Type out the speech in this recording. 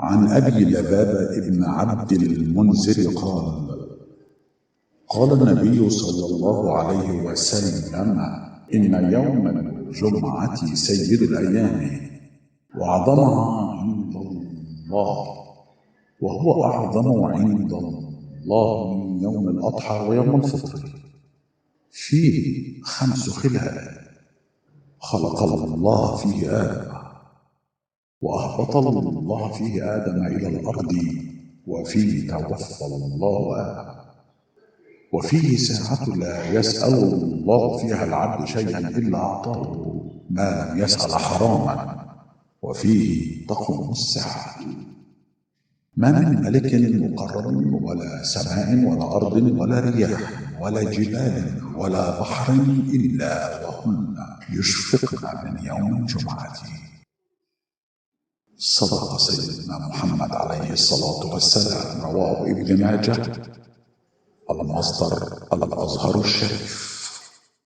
عن أبي لبابة ابن عبد المنذر قال النبي صلى الله عليه وسلم: إن يوم الجمعة سيد الأيام وأعظمها عند الله، وهو أعظم عند الله من يوم الأضحى ويوم الفطر، فيه 5 خلال: خلق الله فيه آدم، وأهبط الله فيه آدم إلى الأرض، وفيه توفى الله آدم، وفيه ساعة لا يسأل الله فيها العبد شيئا إلا أعطاه ما لم يسأل حراما، وفيه تقوم الساعة. ما من ملك مقرب ولا سماء ولا أرض ولا رياح ولا جبال ولا بحر إلا وهن يشفقن من يوم الجمعة. صدق سيدنا محمد عليه الصلاة والسلام. رواه ابن ماجه، المصدر الأزهر الشريف.